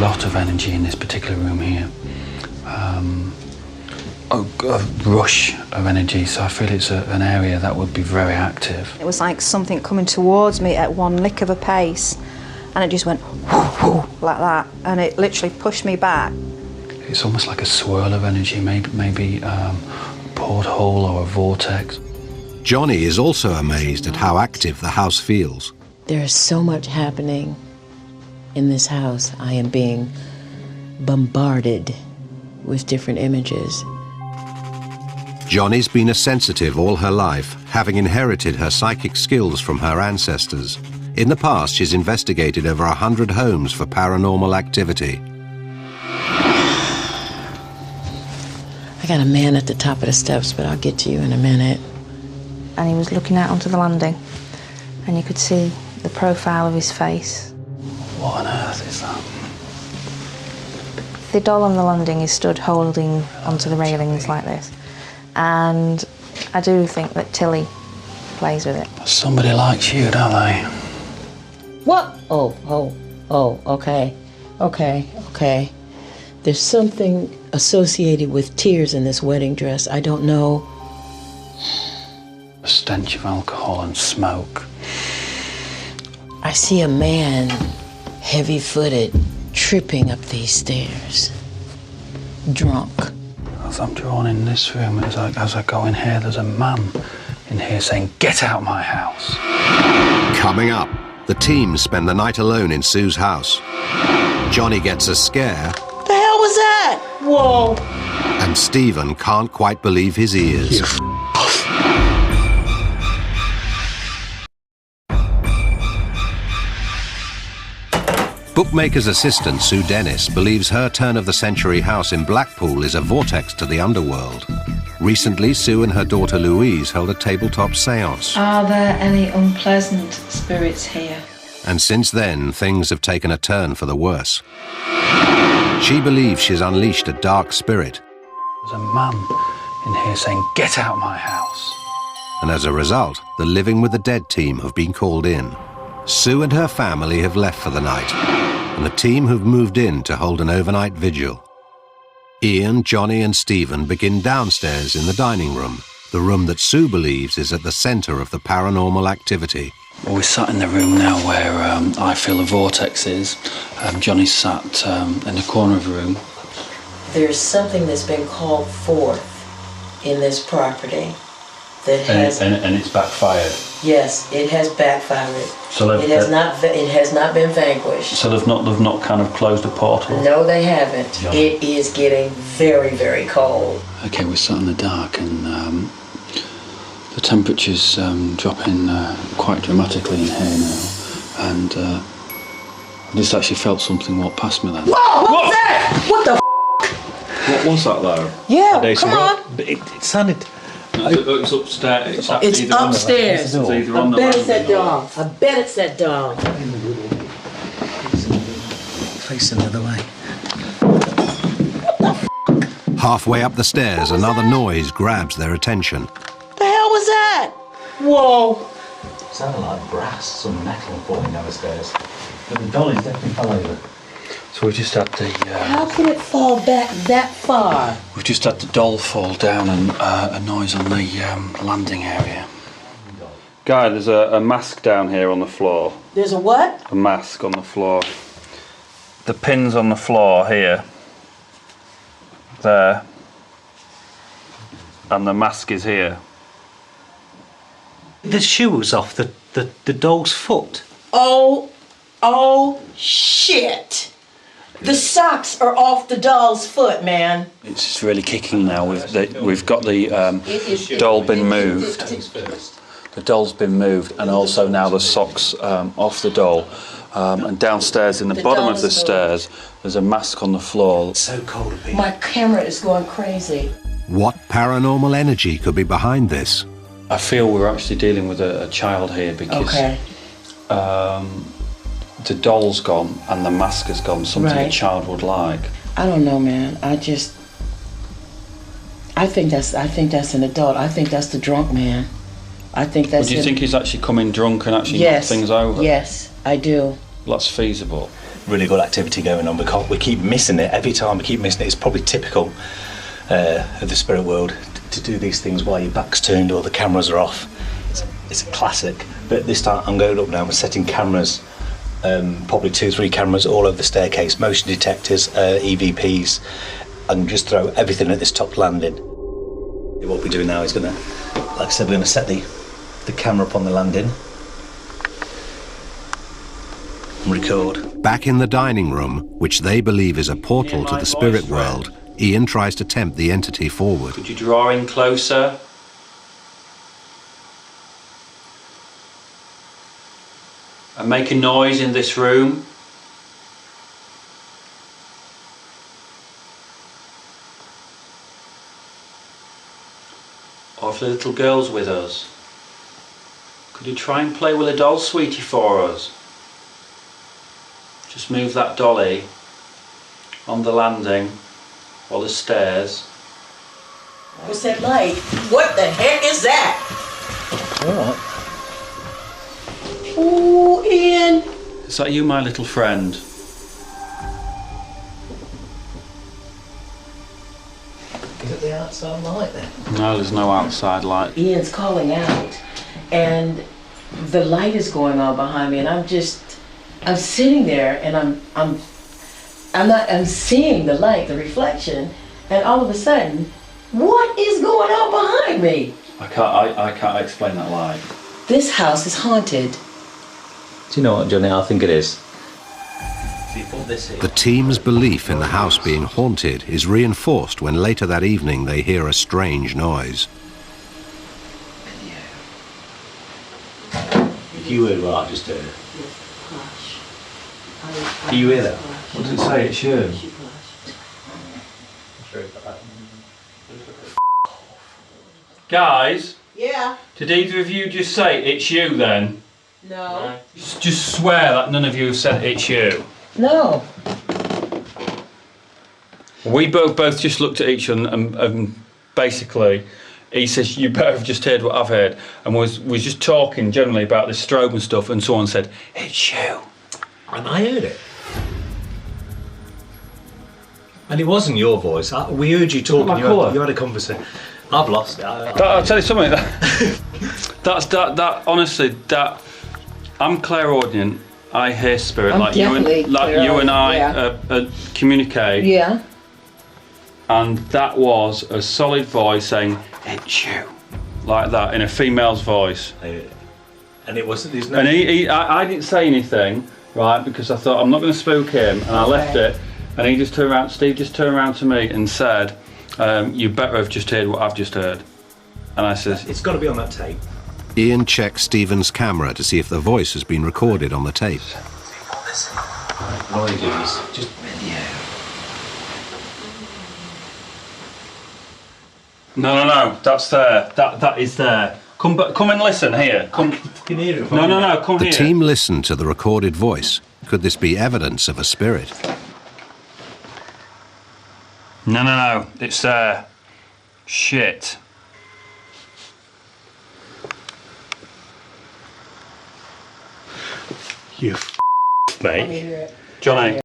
lot of energy in this particular room here. A rush of energy, so I feel it's an area that would be very active. It was like something coming towards me at one lick of a pace, and it just went whoo, whoo, like that, and it literally pushed me back. It's almost like a swirl of energy, maybe a porthole or a vortex. Johnny is also amazed at how active the house feels. There is so much happening in this house. I am being bombarded with different images. Johnny's been a sensitive all her life, having inherited her psychic skills from her ancestors. In the past, she's investigated over 100 homes for paranormal activity. I got a man at the top of the steps, but I'll get to you in a minute. And he was looking out onto the landing, and you could see the profile of his face. What on earth is that? The doll on the landing is stood holding onto the railings like this. And I do think that Tilly plays with it. Somebody likes you, don't they? What? Oh, okay. There's something associated with tears in this wedding dress. I don't know. A stench of alcohol and smoke. I see a man, heavy-footed, tripping up these stairs, drunk. As I'm drawn in this room, as I go in here, there's a man in here saying, "Get out my house." Coming up, the team spend the night alone in Sue's house. Johnny gets a scare. The hell was that? Whoa. And Stephen can't quite believe his ears. Bookmaker's assistant, Sue Dennis, believes her turn-of-the-century house in Blackpool is a vortex to the underworld. Recently, Sue and her daughter Louise held a tabletop séance. Are there any unpleasant spirits here? And since then, things have taken a turn for the worse. She believes she's unleashed a dark spirit. There's a man in here saying, "Get out my house." And as a result, the Living with the Dead team have been called in. Sue and her family have left for the night, and the team have moved in to hold an overnight vigil. Ian, Johnny and Stephen begin downstairs in the dining room, the room that Sue believes is at the centre of the paranormal activity. Well, we're sat in the room now where I feel the vortex is. Johnny's sat in the corner of the room. There's something that's been called forth in this property that has... And it's backfired. Yes, it has backfired. So it has not been vanquished. So they've not kind of closed a portal? No, they haven't. Yeah. It is getting very, very cold. Okay, we're sat in the dark and the temperature's dropping quite dramatically in here now. And I just actually felt something walk past me then. Whoa! What was that? What the f***? What was that though? Yeah, come on. It sounded... It's upstairs. It's upstairs. It's either on I the bet it's that landing or- dog. I bet it's that dog. Facing the other way. Halfway up the stairs, another noise grabs their attention. The hell was that? Whoa. It sounded like brass, some metal falling down the stairs. But the dollies definitely fell over. So we just had the... How can it fall back that far? We've just had the doll fall down and a noise on the landing area. Guy, there's a mask down here on the floor. There's a what? A mask on the floor. The pin's on the floor here. There. And the mask is here. The shoe was off the doll's foot. Oh, shit. The socks are off the doll's foot, man. It's really kicking now. We've got the doll been moved. The doll's been moved, and also now the socks off the doll. And downstairs in the bottom of the stairs, there's a mask on the floor. It's so cold up here. My camera is going crazy. What paranormal energy could be behind this? I feel we're actually dealing with a child here because the doll's gone and the mask has gone, something a child would like. I don't know, man. I think that's an adult. I think that's the drunk man. I think that's Do you think he's actually come in drunk and actually knocked things over? Yes, I do. That's feasible. really good activity going on. We keep missing it every time. We keep missing it. It's probably typical of the spirit world to do these things while your back's turned or the cameras are off. It's a classic. But this time I'm going up now. We're setting cameras, probably 2-3 cameras all over the staircase, motion detectors, EVPs, and just throw everything at this top landing. What we're doing now is gonna, like I said, we're gonna set the camera up on the landing and record. Back in the dining room, which they believe is a portal to the spirit world, Ian tries to tempt the entity forward. Could you draw in closer? And make a noise in this room. Or if the little girl's with us, could you try and play with a doll, sweetie, for us? Just move that dolly on the landing or the stairs. What's that light? What the heck is that? Alright. Ooh, Ian. Is that you, my little friend? Is it the outside light then? No, there's no outside light. Ian's calling out, and the light is going on behind me, and I'm sitting there, and I'm seeing the light, the reflection, and all of a sudden, what is going on behind me? I can't explain that light. This house is haunted. Do you know what, Johnny? I think it is. The team's belief in the house being haunted is reinforced when later that evening they hear a strange noise. If you heard what I just heard. Do you hear that? What does it say? It's you. Guys, Yeah. did either of you just say it's you then? No. Just swear that none of you have said it's you. No. We both just looked at each other and basically he says, you better have just heard what I've heard, and was just talking generally about this strobe and stuff, and someone said, it's you. And I heard it. And it wasn't your voice. We heard you talking. You had a conversation. I've lost it. I'll tell you something. That honestly, I'm clairaudient. I hear spirit, like you and I communicate. Yeah. And that was a solid voice saying, it's you. Like that, in a female's voice. And it wasn't. There's no. And I didn't say anything, right, because I thought I'm not going to spook him, and I left it. And he just turned around. Steve just turned around to me and said, "You better have just heard what I've just heard." And I said, "It's got to be on that tape." Ian checks Stephen's camera to see if the voice has been recorded on the tape. All you do is just video. No, that's there. That is there. Come and listen here. Come. You can hear it. No, come The here. team listened to the recorded voice. Could this be evidence of a spirit? No, it's there. Shit. You mate. Johnny.